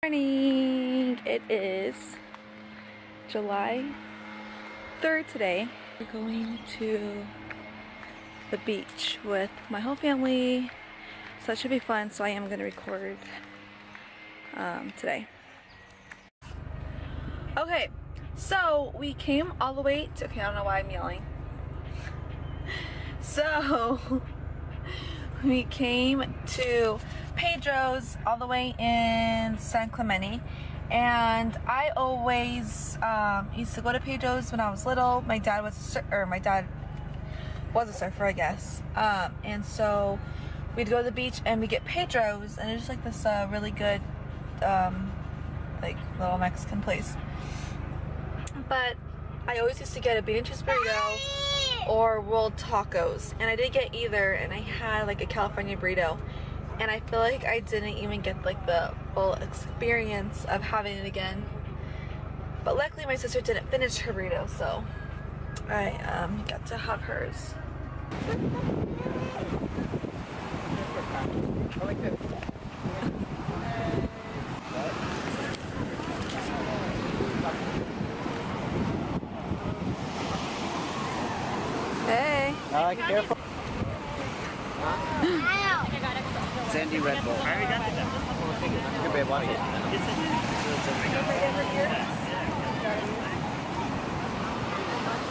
Morning! It is July 3rd today. We're going to the beach with my whole family, so that should be fun. So I am going to record today. Okay, so we came all the way to, okay, I don't know why I'm yelling. So we came to Pedro's all the way in San Clemente, and I always used to go to Pedro's when I was little. My dad was a surfer, I guess, and so we'd go to the beach and we get Pedro's, and it's just like this really good like little Mexican place. But I always used to get a bean and cheese burrito or World Tacos, and I didn't get either, and I had like a California burrito, and I feel like I didn't even get like the full experience of having it again. But luckily my sister didn't finish her burrito, so I got to have hers. I like this. Hey. Careful. Sandy Red Bull. I already got that. Here, babe, watch it.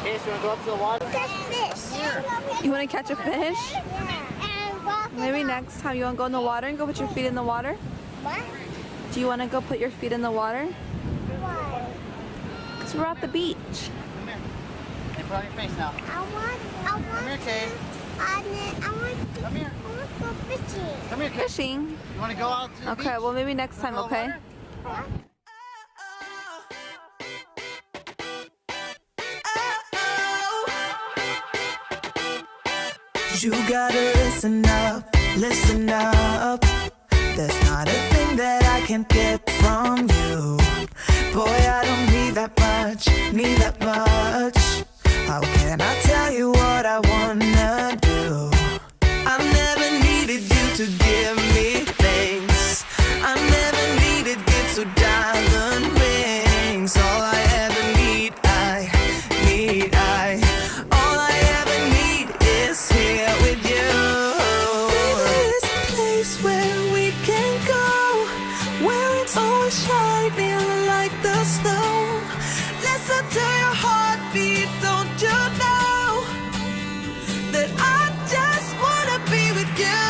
Okay, so you want to go up to the water? Fish. You want to catch a fish? Maybe next time you want to go in the water and go put your feet in the water? What? Do you want to go put your feet in the water? Why? Because we're at the beach. Come here. Hey, put on your face now. I want Come here, Kay. Come here. to go fishing. Come here, Kay. Fishing? You want to go out to the beach? Okay, well maybe next time, Wanna go okay? water? You gotta listen up, listen up. There's not a thing that I can't get from you. Boy, I don't need that much, need that much. How can I tell you what I wanna do? I never needed you to give me things. I never needed gifts or diamond rings. All I ever need, all I ever need is here with you. There's a place where we can go, where it's always shining like the snow. Listen to your heartbeat, don't you know that I just wanna be with you?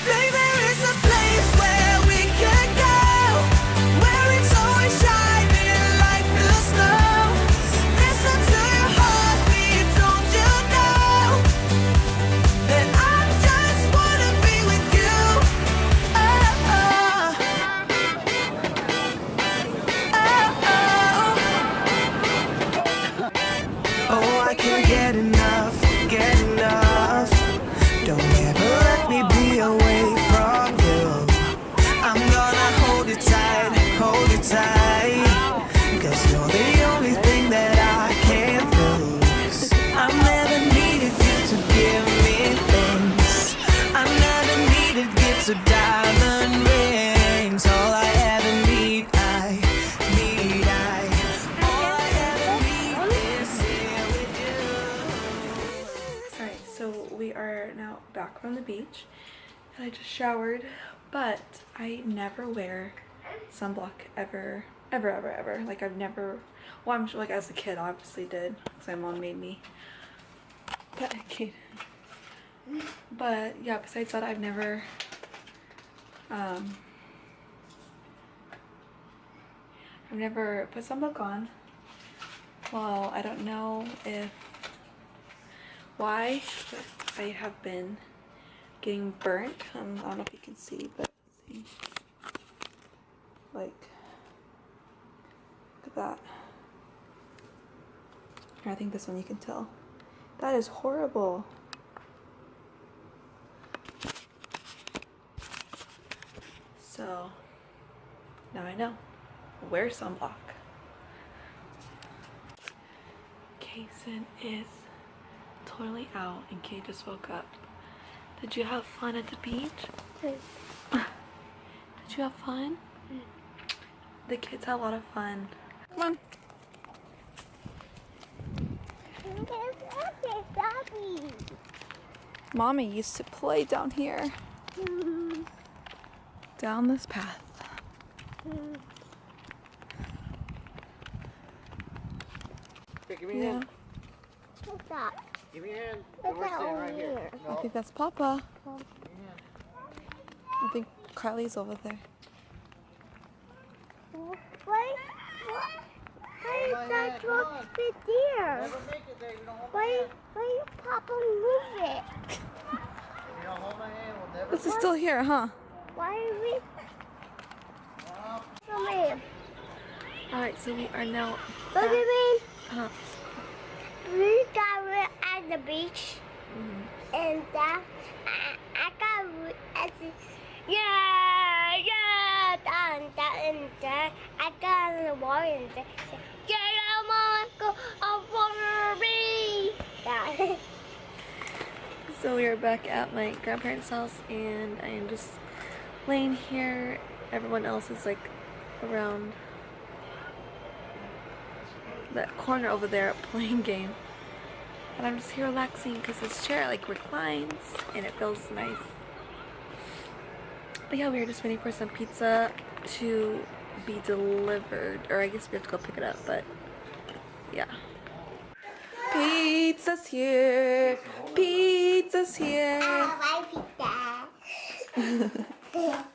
Baby, there is a place where we can go, where it's always shining like the snow. Listen to your heartbeat, don't you know that I just wanna be with you? Oh, I can't get enough, get enough. Don't ever let me be away from you. I'm gonna hold you tight, hold you tight. 'Cause you're the only thing that I can't lose. I never needed you to give me things. I never needed gifts or diamond rings. All I ever need, all I ever need is here with you. Alright, so we are now back from the beach, and I just showered, but I never wear sunblock ever. Like I've never, well, I'm sure like as a kid I obviously did, because my mom made me. But yeah, besides that I've never put sunblock on. Well, I don't know why, but I have been getting burnt. I don't know if you can see, but let's see. Like, look at that. Here, I think this one you can tell. That is horrible. So now I know. Wear sunblock. Kason is totally out, and Kay just woke up. Did you have fun at the beach? Did you have fun? the kids had a lot of fun. Come on. Mommy used to play down here. Down this path. Here, give me your hand. What's that? Give me your hand. What's We're that standing over right here. here? I No. think that's Papa. Give me your hand. I think Carly's over there. Why is that truck fit there? Never make it there. You don't hold my Why hand. you Papa move it? If you don't hold my hand, we'll never. This is still here, huh? Why are we? Come here. Alright, so we are now Look at me. Huh. We got it at the beach, and that I got it at the and that I got in the water and that go over me. Yeah. So we are back at my grandparents' house and I am just laying here. Everyone else is like around that corner over there playing game. And I'm just here relaxing because this chair like reclines and it feels nice. But yeah, we were just waiting for some pizza to be delivered. Or I guess we have to go pick it up, but yeah. Pizza's here. Pizza's here. I like pizza.